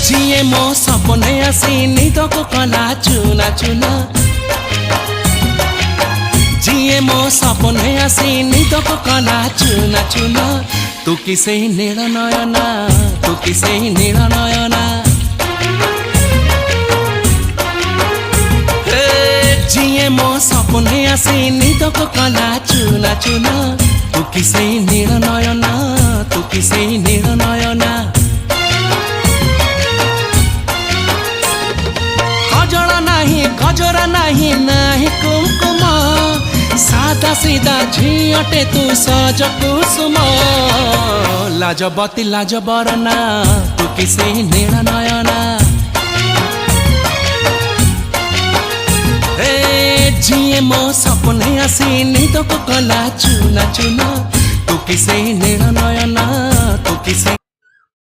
जिए मो सपने आसी निदको कला चुना चुना जिए मो सपने आसी निदको कला चुना चुना तू किसे नील नयना तू किसे नील नयना जिए मो सपने आसी निदको कला चुना चुना तू किसे नील नयना तू किसे नील नयना गजरा नहीं नहीं कुमकुम सादा सीधा झीटे तू सज कुसुम लाजबती लाज बरना तू किसे नील नयना जिए मो सपने आसी निदको कला चुना चुना तू किसे नील नयना तू किसे